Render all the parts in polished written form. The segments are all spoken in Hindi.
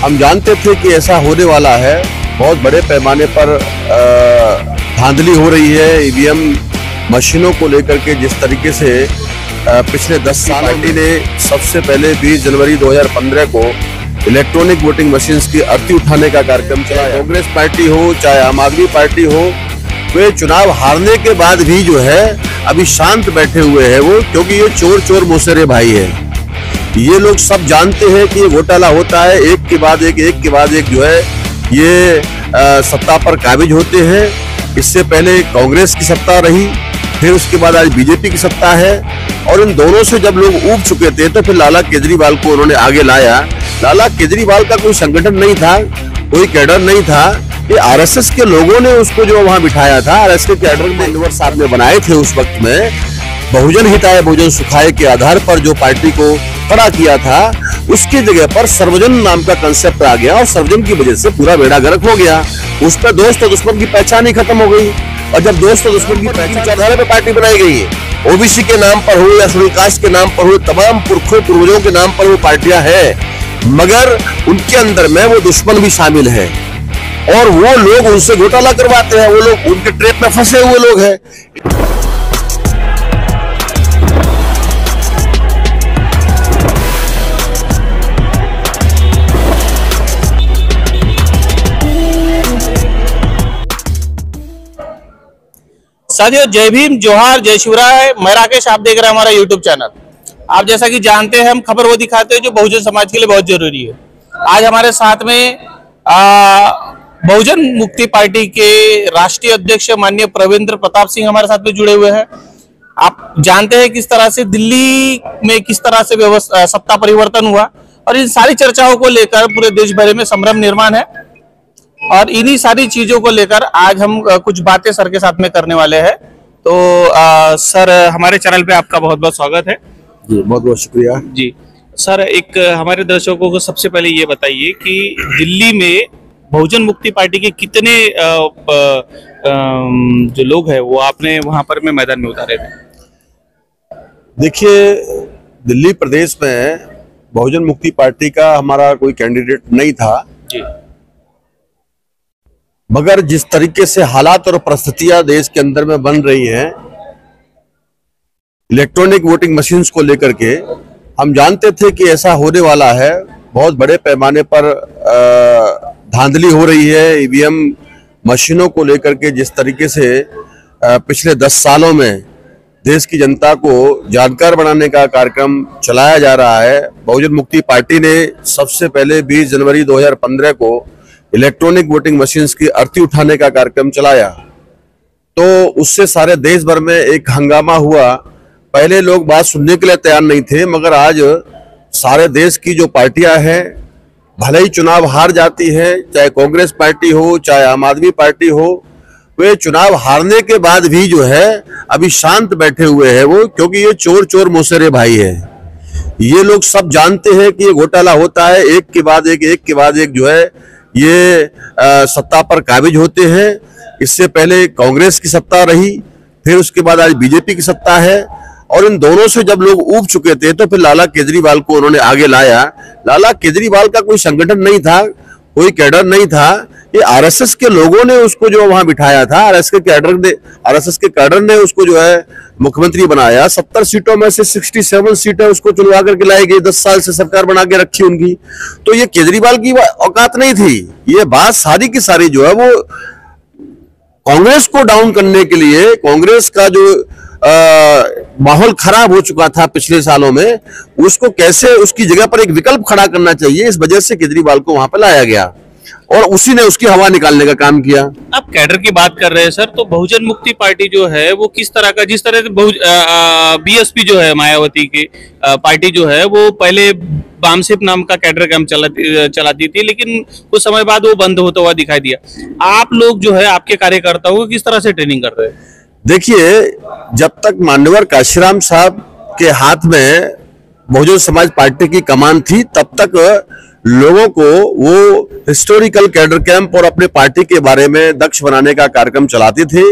हम जानते थे कि ऐसा होने वाला है। बहुत बड़े पैमाने पर धांधली हो रही है ईवीएम मशीनों को लेकर के। जिस तरीके से पिछले 10 साल पार्टी ने सबसे पहले 20 जनवरी 2015 को इलेक्ट्रॉनिक वोटिंग मशीन्स की अर्थी उठाने का कार्यक्रम चलाया। कांग्रेस पार्टी हो चाहे आम आदमी पार्टी हो, वे चुनाव हारने के बाद भी जो है अभी शांत बैठे हुए हैं वो, क्योंकि ये चोर चोर मौसेरे भाई है। ये लोग सब जानते हैं कि ये घोटाला होता है, एक के बाद एक जो है ये सत्ता पर काबिज होते हैं। इससे पहले कांग्रेस की सत्ता रही, फिर उसके बाद आज बीजेपी की सत्ता है, और इन दोनों से जब लोग ऊब चुके थे तो फिर लाला केजरीवाल को उन्होंने आगे लाया। लाला केजरीवाल का कोई संगठन नहीं था, कोई कैडर नहीं था, ये आरएसएस के लोगों ने उसको जो वहां बिठाया था। आरएसएस के कैडर में अनवर साहब ने बनाए थे उस वक्त में। बहुजन हिताय बहुजन सुखाय के आधार पर जो पार्टी को खड़ा किया था, उसकी जगह पर सर्वजन नाम का कंसेप्ट आ गया, और सर्वजन की वजह से पूरा बेड़ा गर्क हो गया। उस पर दोस्त और दुश्मन की पहचान ही खत्म हो गई। और जब दोस्त और दुश्मन की पहचान आधार पर पार्टी बनाई गई है, ओबीसी के नाम पर हो या शेड्यूल कास्ट के नाम पर हो, तमाम पुरखों पूर्वजों के नाम पर वो पार्टियां हैं, मगर उनके अंदर में वो दुश्मन भी शामिल है, और वो लोग उनसे घोटाला करवाते हैं। वो लोग उनके ट्रैप में फंसे हुए लोग हैं। साथियों, जय भीम, जोहार, जय शिवराय। मैं राकेश, आप देख रहे हैं हमारा यूट्यूब चैनल। आप जैसा कि जानते हैं, हम खबर वो दिखाते हैं जो बहुजन समाज के लिए बहुत जरूरी है। आज हमारे साथ में बहुजन मुक्ति पार्टी के राष्ट्रीय अध्यक्ष माननीय प्रवींद्र प्रताप सिंह हमारे साथ में जुड़े हुए हैं। आप जानते हैं किस तरह से दिल्ली में किस तरह से सत्ता परिवर्तन हुआ, और इन सारी चर्चाओं को लेकर पूरे देश भर में संभ्रम निर्माण है, और इन्हीं सारी चीजों को लेकर आज हम कुछ बातें सर के साथ में करने वाले हैं। तो सर, हमारे चैनल पे आपका बहुत बहुत स्वागत है। जी, बहुत बहुत शुक्रिया जी। सर, एक हमारे दर्शकों को सबसे पहले ये बताइए कि दिल्ली में बहुजन मुक्ति पार्टी के कितने जो लोग हैं वो आपने वहां पर में मैदान में उतारे थे? देखिए, दिल्ली प्रदेश में बहुजन मुक्ति पार्टी का हमारा कोई कैंडिडेट नहीं था जी, मगर जिस तरीके से हालात और परिस्थितियां देश के अंदर में बन रही हैं इलेक्ट्रॉनिक वोटिंग मशीन्स को लेकर के, हम जानते थे कि ऐसा होने वाला है। बहुत बड़े पैमाने पर धांधली हो रही है ईवीएम मशीनों को लेकर के। जिस तरीके से पिछले 10 सालों में देश की जनता को जानकार बनाने का कार्यक्रम चलाया जा रहा है। बहुजन मुक्ति पार्टी ने सबसे पहले 20 जनवरी 2015 को इलेक्ट्रॉनिक वोटिंग मशीन्स की अर्थी उठाने का कार्यक्रम चलाया, तो उससे सारे देश भर में एक हंगामा हुआ। पहले लोग बात सुनने के लिए तैयार नहीं थे, मगर आज सारे देश की जो पार्टियां हैं, भले ही चुनाव हार जाती है, चाहे कांग्रेस पार्टी हो चाहे आम आदमी पार्टी हो, वे चुनाव हारने के बाद भी जो है अभी शांत बैठे हुए हैं वो, क्योंकि ये चोर चोर मौसेरे भाई है। ये लोग सब जानते हैं कि ये घोटाला होता है, एक के बाद एक जो है ये सत्ता पर काबिज होते हैं। इससे पहले कांग्रेस की सत्ता रही, फिर उसके बाद आज बीजेपी की सत्ता है, और इन दोनों से जब लोग ऊब चुके थे तो फिर लाला केजरीवाल को उन्होंने आगे लाया। लाला केजरीवाल का कोई संगठन नहीं था, कोई कैडर नहीं था, ये आरएसएस के लोगों ने उसको जो वहां बिठाया था। आरएसएस के कैडर ने उसको जो है मुख्यमंत्री बनाया। 70 सीटों में से 67 सीटें उसको चुनवा करके लाई गई। 10 साल से सरकार बना के रखी उनकी। तो ये केजरीवाल की औकात नहीं थी। ये बात सारी की सारी जो है वो कांग्रेस को डाउन करने के लिए, कांग्रेस का जो माहौल खराब हो चुका था पिछले सालों में, उसको कैसे उसकी जगह पर एक विकल्प खड़ा करना चाहिए, इस वजह से केजरीवाल को वहां पर लाया गया, और उसी ने उसकी हवा निकालने का काम किया। आप कैडर की बात कर रहे हैं सर, तो बहुजन मुक्ति पार्टी जो है वो किस तरह का, जिस तरह से बीएसपी जो है मायावती की पार्टी जो है वो पहले बामसेप नाम का कैडर कैंप चलाती थी, लेकिन कुछ समय बाद वो बंद होता हुआ दिखाई दिया। आप लोग जो है आपके कार्यकर्ताओं को किस तरह से ट्रेनिंग कर रहे हैं? देखिए, जब तक मान्यवर काशीराम साहब के हाथ में बहुजन समाज पार्टी की कमान थी, तब तक लोगों को वो हिस्टोरिकल कैडर कैंप और अपने पार्टी के बारे में दक्ष बनाने का कार्यक्रम चलाते थे।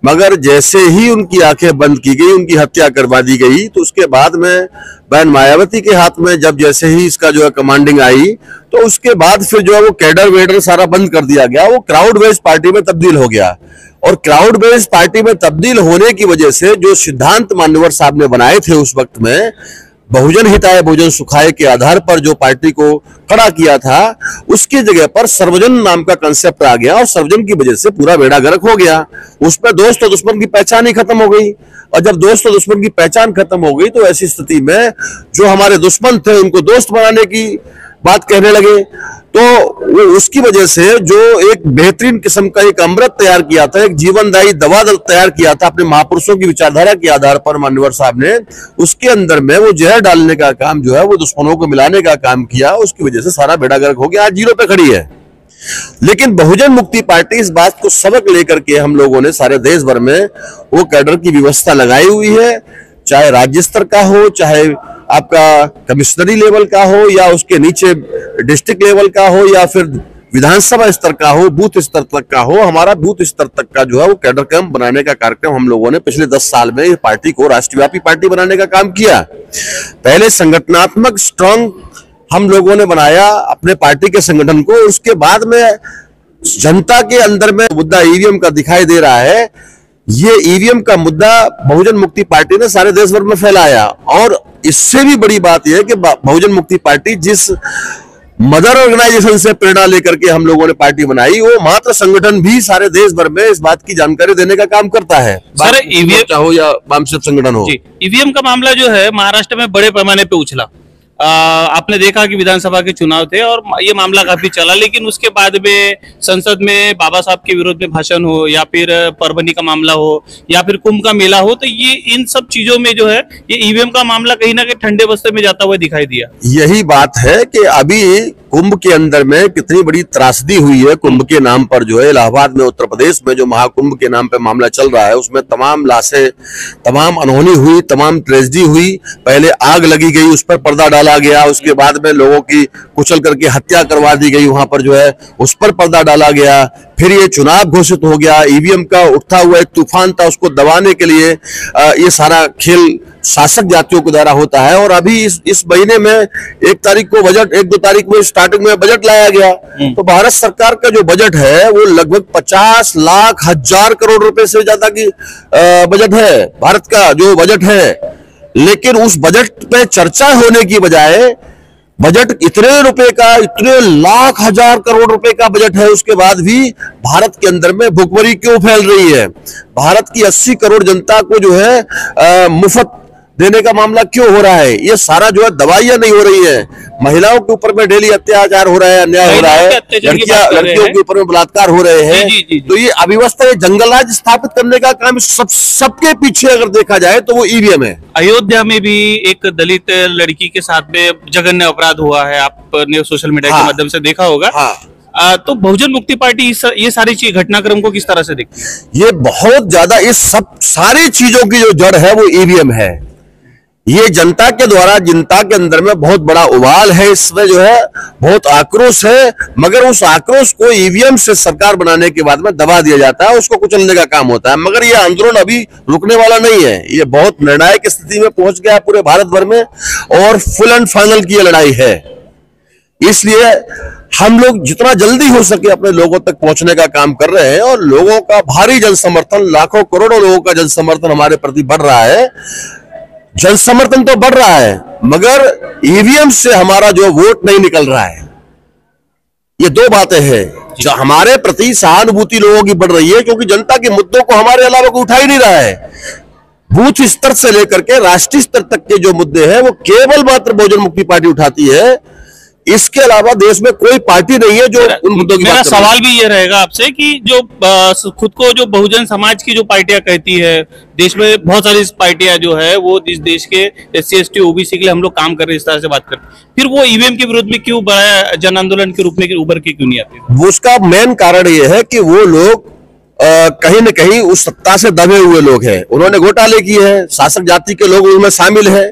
मगर जैसे ही उनकी आंखें बंद की गई, उनकी हत्या करवा दी गई, तो उसके बाद में बहन मायावती के हाथ में जब जैसे ही इसका जो है कमांडिंग आई, तो उसके बाद फिर जो है वो कैडर वेडर सारा बंद कर दिया गया, वो क्राउड बेस्ड पार्टी में तब्दील हो गया। और क्राउड बेस्ड पार्टी में तब्दील होने की वजह से जो सिद्धांत मान्यवर साहब ने बनाए थे उस वक्त में, बहुजन हिताय बहुजन सुखाय के आधार पर जो पार्टी को खड़ा किया था, उसकी जगह पर सर्वजन नाम का कंसेप्ट आ गया और सर्वजन की वजह से पूरा बेड़ा गर्क हो गया। उसमें दोस्त और दुश्मन की पहचान ही खत्म हो गई, और जब दोस्त और दुश्मन की पहचान खत्म हो गई तो ऐसी स्थिति में जो हमारे दुश्मन थे उनको दोस्त बनाने की बात कहने लगे। तो वो उसकी वजह से जो एक बेहतरीन किस्म का एक अमृत तैयार किया था, एक जीवनदायी दवा तैयार किया था अपने महापुरुषों की विचारधारा के आधार पर मान्यवर साहब ने, उसके अंदर में वो जहर डालने का काम जो है वो दुश्मनों को मिलाने का काम किया। उसकी वजह से सारा बेड़ा गर्क हो गया, आज जीरो पे खड़ी है। लेकिन बहुजन मुक्ति पार्टी इस बात को सबक लेकर के हम लोगों ने सारे देश भर में वो कैडर की व्यवस्था लगाई हुई है, चाहे राज्य स्तर का हो, चाहे आपका कमिश्नरी लेवल का हो, या उसके नीचे डिस्ट्रिक्ट लेवल का हो, या फिर विधानसभा स्तर का हो, बूथ स्तर तक का हो। हमारा बूथ स्तर तक का जो है वो कैडर कैंप बनाने का कार्यक्रम हम लोगों ने पिछले 10 साल में पार्टी को राष्ट्रव्यापी पार्टी बनाने का काम किया। पहले संगठनात्मक स्ट्रांग हम लोगों ने बनाया अपने पार्टी के संगठन को, उसके बाद में जनता के अंदर में मुद्दा ईवीएम का दिखाई दे रहा है। ये ईवीएम का मुद्दा बहुजन मुक्ति पार्टी ने सारे देश भर में फैलाया, और इससे भी बड़ी बात यह है कि बहुजन मुक्ति पार्टी जिस मदर ऑर्गेनाइजेशन से प्रेरणा लेकर के हम लोगों ने पार्टी बनाई, वो मात्र संगठन भी सारे देश भर में इस बात की जानकारी देने का काम करता है। सर, ईवीएम हो या वामसिप संगठन हो, ईवीएम का मामला जो है महाराष्ट्र में बड़े पैमाने पे उछला। आपने देखा कि विधानसभा के चुनाव थे और ये मामला काफी चला, लेकिन उसके बाद में संसद में बाबा साहब के विरोध में भाषण हो, या फिर परभनी का मामला हो, या फिर कुंभ का मेला हो, तो ये इन सब चीजों में जो है ये ईवीएम का मामला कहीं ना कहीं ठंडे बस्ते में जाता हुआ दिखाई दिया। यही बात है कि अभी कुंभ के अंदर में कितनी बड़ी त्रासदी हुई है। कुंभ के नाम पर जो है इलाहाबाद में, उत्तर प्रदेश में जो महाकुंभ के नाम पे मामला चल रहा है, उसमें तमाम लाशें, तमाम अनहोनी हुई, तमाम ट्रेजेडी हुई। पहले आग लगी गई, उस पर पर्दा डाला गया, उसके बाद में लोगों की कुचल करके हत्या करवा दी गई, वहां पर जो है उस पर पर्दा डाला गया। फिर ये चुनाव घोषित हो गया, ईवीएम का उठता हुआ एक तूफान था, उसको दबाने के लिए ये सारा खेल शासक जातियों के द्वारा होता है। और अभी इस महीने में 1 तारीख को बजट, 1-2 तारीख में स्टार्टिंग में बजट लाया गया, तो भारत सरकार का जो बजट है वो लगभग 50 लाख हजार करोड़ रुपए से ज्यादा की बजट है, भारत का जो बजट है। लेकिन उस बजट पे चर्चा होने की बजाय, बजट इतने रुपए का, इतने लाख हजार करोड़ रुपए का बजट है, उसके बाद भी भारत के अंदर में भुखमरी क्यों फैल रही है? भारत की 80 करोड़ जनता को जो है मुफ्त देने का मामला क्यों हो रहा है? ये सारा जो है दवाइयां नहीं हो रही है, महिलाओं के ऊपर में डेली अत्याचार हो रहा है, अन्याय हो रहा है, लड़कियों के ऊपर में बलात्कार हो रहे हैं। तो ये अव्यवस्था, ये जंगलराज स्थापित करने का काम सबके पीछे अगर देखा जाए तो वो ईवीएम है। अयोध्या में भी एक दलित लड़की के साथ में जघन्य अपराध हुआ है, आपने सोशल मीडिया के माध्यम से देखा होगा। तो बहुजन मुक्ति पार्टी ये सारी घटनाक्रम को किस तरह से देखती है? ये बहुत ज्यादा, इस सब सारी चीजों की जो जड़ है वो ईवीएम है। ये जनता के द्वारा, जनता के अंदर में बहुत बड़ा उबाल है, इसमें जो है बहुत आक्रोश है, मगर उस आक्रोश को ईवीएम से सरकार बनाने के बाद में दबा दिया जाता है, उसको कुचलने का काम होता है। मगर ये आंदोलन अभी रुकने वाला नहीं है, ये बहुत निर्णायक स्थिति में पहुंच गया है पूरे भारत भर में, और फुल एंड फाइनल की ये लड़ाई है। इसलिए हम लोग जितना जल्दी हो सके अपने लोगों तक पहुंचने का काम कर रहे हैं, और लोगों का भारी जन समर्थन, लाखों करोड़ों लोगों का जन समर्थन हमारे प्रति बढ़ रहा है। जन समर्थन तो बढ़ रहा है, मगर ईवीएम से हमारा जो वोट नहीं निकल रहा है। ये दो बातें हैं। जो हमारे प्रति सहानुभूति लोगों की बढ़ रही है, क्योंकि जनता के मुद्दों को हमारे अलावा कोई उठा ही नहीं रहा है। बूथ स्तर से लेकर के राष्ट्रीय स्तर तक के जो मुद्दे हैं वो केवल मात्र बहुजन मुक्ति पार्टी उठाती है। इसके अलावा देश में कोई पार्टी नहीं है जो उन मुद्दों की बात करे। मेरा सवाल भी ये रहेगा आपसे कि जो खुद को जो बहुजन समाज की जो पार्टियां कहती है, देश में बहुत सारी पार्टियां जो है वो इस देश के SC ST OBC के लिए हम लोग काम कर रहे हैं, इस तरह से बात करते हैं, फिर वो ईवीएम के विरोध में क्यों बड़ा जन आंदोलन के रूप में उभर के क्यों नहीं आते? उसका मेन कारण ये है कि वो लोग कहीं न कहीं उस सत्ता से दबे हुए लोग हैं। उन्होंने घोटाले किए हैं, शासक जाति के लोग उनमें शामिल हैं,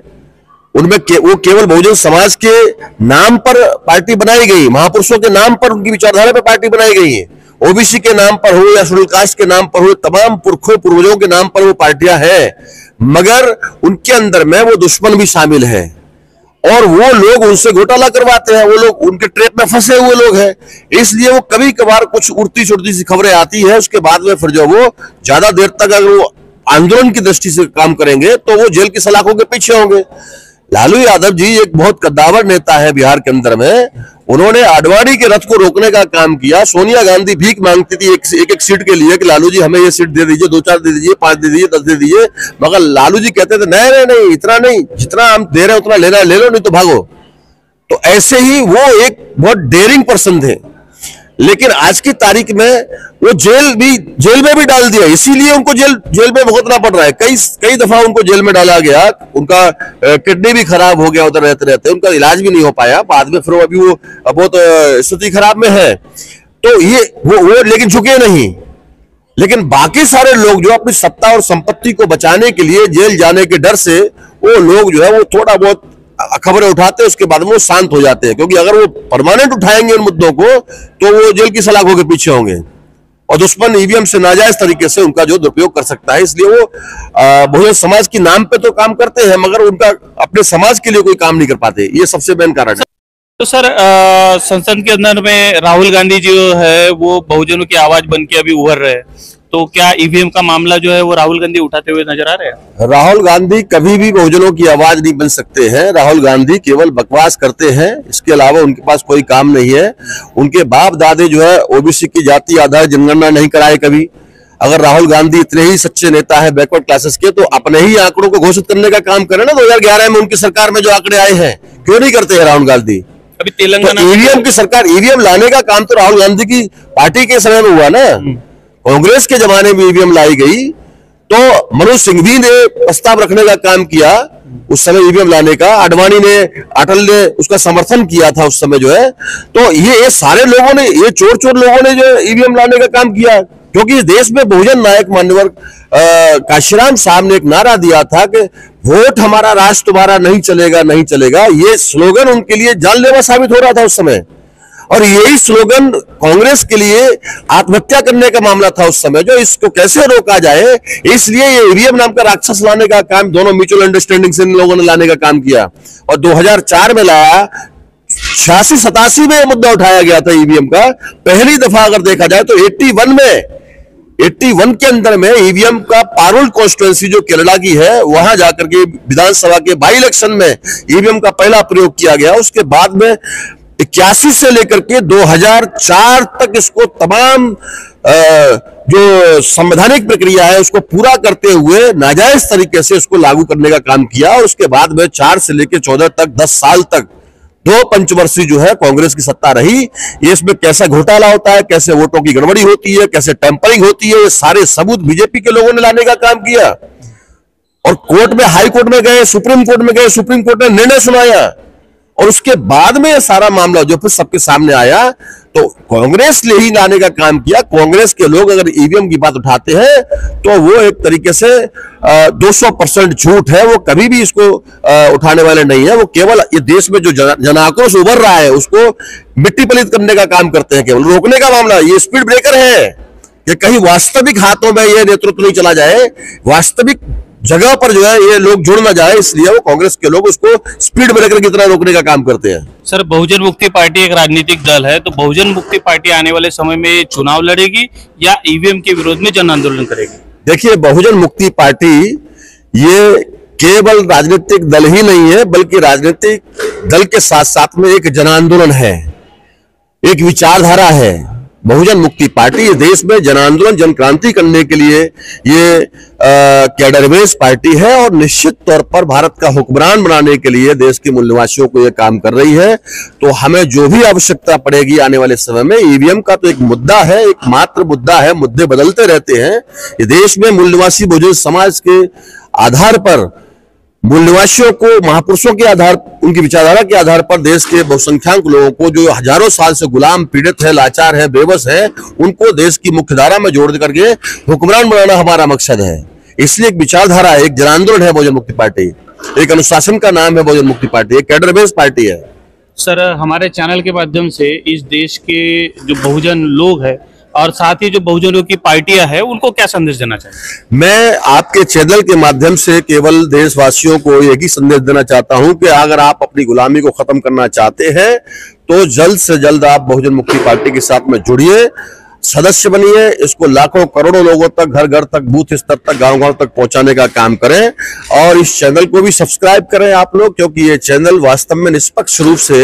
उनमें वो केवल बहुजन समाज के नाम पर पार्टी बनाई गई, महापुरुषों के नाम पर उनकी विचारधारा पर पार्टी बनाई गई है। ओबीसी के नाम पर हो या शेड्यूल कास्ट के नाम पर हो, तमाम पुरखों पूर्वजों के नाम पर वो पार्टियां हैं, मगर उनके अंदर में वो दुश्मन भी शामिल है और वो लोग उनसे घोटाला करवाते हैं, वो लोग उनके ट्रैप में फंसे हुए लोग हैं। इसलिए वो कभी कभार कुछ उड़ती छुड़ती सी खबरें आती है, उसके बाद में फिर जो वो ज्यादा देर तक अगर वो आंदोलन की दृष्टि से काम करेंगे तो वो जेल की सलाखों के पीछे होंगे। लालू यादव जी एक बहुत कद्दावर नेता है बिहार के अंदर में। उन्होंने आडवाणी के रथ को रोकने का काम किया। सोनिया गांधी भीख मांगती थी एक सीट के लिए कि लालू जी हमें ये सीट दे दीजिए, 2-4 दे दीजिए, 5 दे दीजिए, 10 दे दीजिए, मगर लालू जी कहते थे नहीं नहीं नहीं, इतना नहीं, जितना हम दे रहे हैं उतना लेना ले लो, नहीं तो भागो। तो ऐसे ही वो एक बहुत डेयरिंग पर्सन थे, लेकिन आज की तारीख में वो जेल में भी डाल दिया, इसीलिए उनको जेल में भुगतना पड़ रहा है। कई दफा उनको जेल में डाला गया, उनका किडनी भी खराब हो गया उधर रहते रहते, उनका इलाज भी नहीं हो पाया, बाद में फिर अभी वो बहुत स्थिति खराब में है। तो ये वो लेकिन झुके नहीं। लेकिन बाकी सारे लोग जो अपनी सत्ता और संपत्ति को बचाने के लिए जेल जाने के डर से वो लोग जो है वो थोड़ा बहुत खबरें उठाते हैं, उसके बाद में वो शांत हो जाते हैं, क्योंकि अगर वो परमानेंट उठाएंगे उन मुद्दों को तो वो जेल की सलाखों के पीछे होंगे और दुश्मन ईवीएम से नाजायज तरीके से उनका जो दुरुपयोग कर सकता है। इसलिए वो बहुजन समाज के नाम पे तो काम करते हैं, मगर उनका अपने समाज के लिए कोई काम नहीं कर पाते। ये सबसे मेन कारण है। तो सर संसद के अंदर में राहुल गांधी जो है वो बहुजनों की आवाज बन के अभी उभर रहे हैं, तो क्या ईवीएम का मामला जो है वो राहुल गांधी उठाते हुए नजर आ रहे हैं? राहुल गांधी कभी भी बहुजनों की आवाज नहीं बन सकते हैं। राहुल गांधी केवल बकवास करते हैं, इसके अलावा उनके पास कोई काम नहीं है। उनके बाप दादे जो है ओबीसी की जाति आधार जनगणना नहीं कराए कभी। अगर राहुल गांधी इतने ही सच्चे नेता है बैकवर्ड क्लासेस के, तो अपने ही आंकड़ों को घोषित करने का काम करें ना। 2011 में उनकी सरकार में जो आंकड़े आए हैं, क्यों नहीं करते हैं राहुल गांधी? अभी तेलंगाना ईवीएम की सरकार, ईवीएम लाने का काम तो राहुल गांधी की पार्टी के समय में हुआ ना। कांग्रेस के जमाने में ईवीएम लाई गई तो मनोज सिंघवी ने प्रस्ताव रखने का काम किया उस समय ईवीएम लाने का। आडवाणी ने, अटल ने उसका समर्थन किया था उस समय जो है। तो ये सारे लोगों ने, ये चोर लोगों ने जो ईवीएम लाने का काम किया, क्योंकि इस देश में बहुजन नायक मान्यवर काशीराम साहब ने एक नारा दिया था कि वोट हमारा, राज तुम्हारा, नहीं चलेगा नहीं चलेगा। ये स्लोगन उनके लिए जानलेवा साबित हो रहा था उस समय, और यही स्लोगन कांग्रेस के लिए आत्महत्या करने का मामला था उस समय। जो इसको कैसे रोका जाए, इसलिए ये ईवीएम नाम का राक्षस लाने का काम दोनों म्यूचुअल अंडरस्टैंडिंग से इन लोगों ने लाने का काम किया और 2004 में लाया। 86-87 में मुद्दा उठाया गया था ईवीएम का। पहली दफा अगर देखा जाए तो 81 के अंदर में ईवीएम का पारुल कॉन्स्टिट्यूएंसी जो केरला की है, वहां जाकर के विधानसभा के बाई इलेक्शन में ईवीएम का पहला प्रयोग किया गया। उसके बाद में 81 से लेकर के 2004 तक इसको तमाम जो संवैधानिक प्रक्रिया है उसको पूरा करते हुए नाजायज तरीके से इसको लागू करने का काम किया। और उसके बाद में 4 से लेकर 14 तक 10 साल तक 2 पंचवर्षीय जो है कांग्रेस की सत्ता रही। ये इसमें कैसा घोटाला होता है, कैसे वोटों की गड़बड़ी होती है, कैसे टेम्परिंग होती है, ये सारे सबूत बीजेपी के लोगों ने लाने का काम किया। और कोर्ट में, हाई कोर्ट में गए, सुप्रीम कोर्ट में गए, सुप्रीम कोर्ट ने निर्णय सुनाया और उसके बाद में सारा मामला जो फिर सबके सामने आया। तो कांग्रेस ने ही लाने का काम किया। कांग्रेस के लोग अगर ईवीएम की बात उठाते हैं तो वो एक तरीके से 200% झूठ है। वो कभी भी इसको उठाने वाले नहीं है। वो केवल ये देश में जो जनाक्रोश उभर रहा है उसको मिट्टी पलित करने का काम करते हैं, केवल रोकने का मामला। ये स्पीड ब्रेकर है कि कहीं वास्तविक हाथों में ये नेतृत्व नहीं चला जाए, वास्तविक जगह पर जो है ये लोग जुड़ ना जाए, इसलिए वो कांग्रेस के लोग उसको स्पीड ब्रेकर की तरह रोकने का काम करते हैं। सर, बहुजन मुक्ति पार्टी एक राजनीतिक दल है, तो बहुजन मुक्ति पार्टी आने वाले समय में चुनाव लड़ेगी या ईवीएम के विरोध में जन आंदोलन करेगी? देखिए, बहुजन मुक्ति पार्टी ये केवल राजनीतिक दल ही नहीं है, बल्कि राजनीतिक दल के साथ साथ में एक जन आंदोलन है, एक विचारधारा है। बहुजन मुक्ति पार्टी ये देश में जन आंदोलन, जन क्रांति करने के लिए ये कैडर बेस पार्टी है और निश्चित तौर पर भारत का हुक्मरान बनाने के लिए देश के मूल निवासियों को ये काम कर रही है। तो हमें जो भी आवश्यकता पड़ेगी आने वाले समय में, ईवीएम का तो एक मुद्दा है, एक मात्र मुद्दा है, मुद्दे बदलते रहते हैं। ये देश में मूल निवासी बहुजन समाज के आधार पर, मूल निवासियों को, महापुरुषों के आधार, उनकी विचारधारा के आधार पर देश के बहुसंख्यक लोगों को जो हजारों साल से गुलाम, पीड़ित है, लाचार है, बेबस है, उनको देश की मुख्य धारा में जोड़ करके हुक्मरान बनाना हमारा मकसद है। इसलिए एक विचारधारा है, एक जन आंदोलन है बहुजन मुक्ति पार्टी, एक अनुशासन का नाम है बहुजन मुक्ति पार्टी, एक कैडर बेस्ड पार्टी है। सर, हमारे चैनल के माध्यम से इस देश के जो बहुजन लोग हैं और साथ ही जो बहुजनों की पार्टियां हैं उनको क्या संदेश देना चाहिए? मैं आपके चैनल के माध्यम से केवल देशवासियों को एक ही संदेश देना चाहता हूं कि अगर आप अपनी गुलामी को खत्म करना चाहते हैं तो जल्द से जल्द आप बहुजन मुक्ति पार्टी के साथ में जुड़िए, सदस्य बनिए, इसको लाखों करोड़ों लोगों तक, घर घर तक, बूथ स्तर तक, गांव गांव तक पहुंचाने का काम करें। और इस चैनल को भी सब्सक्राइब करें आप लोग, क्योंकि ये चैनल वास्तव में निष्पक्ष रूप से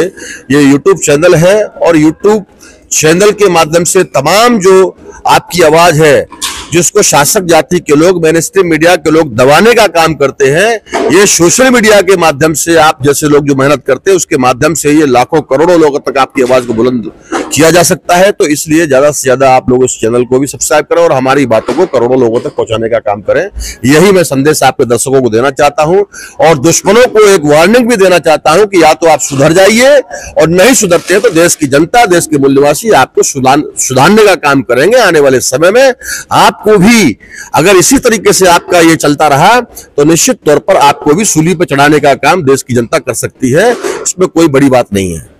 ये यूट्यूब चैनल है और यूट्यूब चैनल के माध्यम से तमाम जो आपकी आवाज है, जिसको शासक जाति के लोग, मेनस्ट्रीम मीडिया के लोग दबाने का काम करते हैं, ये सोशल मीडिया के माध्यम से आप जैसे लोग जो मेहनत करते हैं उसके माध्यम से ये लाखों करोड़ों लोगों तक आपकी आवाज को बुलंद किया जा सकता है। तो इसलिए ज्यादा से ज्यादा आप लोग इस चैनल को भी सब्सक्राइब करें और हमारी बातों को करोड़ों लोगों तक पहुंचाने का काम करें। यही मैं संदेश आपके दर्शकों को देना चाहता हूं और दुश्मनों को एक वार्निंग भी देना चाहता हूं कि या तो आप सुधर जाइए और नहीं सुधरते हैं तो देश की जनता, देश के मूल्यवासी आपको सुधारने का काम करेंगे। आने वाले समय में आपको भी, अगर इसी तरीके से आपका ये चलता रहा तो निश्चित तौर पर आपको भी सूली पर चढ़ाने का काम देश की जनता कर सकती है। इसमें कोई बड़ी बात नहीं है।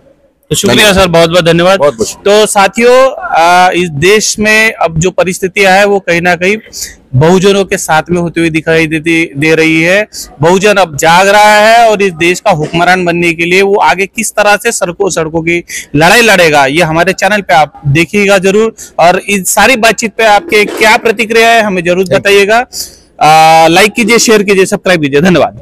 तो शुक्रिया सर, बहुत बहुत धन्यवाद। तो साथियों, इस देश में अब जो परिस्थितियां है वो कहीं ना कहीं बहुजनों के साथ में होती हुई दिखाई दे रही है। बहुजन अब जाग रहा है और इस देश का हुक्मरान बनने के लिए वो आगे किस तरह से सड़कों की लड़ाई लड़ेगा, ये हमारे चैनल पे आप देखिएगा जरूर। और इस सारी बातचीत पे आपके क्या प्रतिक्रिया है हमें जरूर बताइएगा। लाइक कीजिए, शेयर कीजिए, सब्सक्राइब कीजिए। धन्यवाद।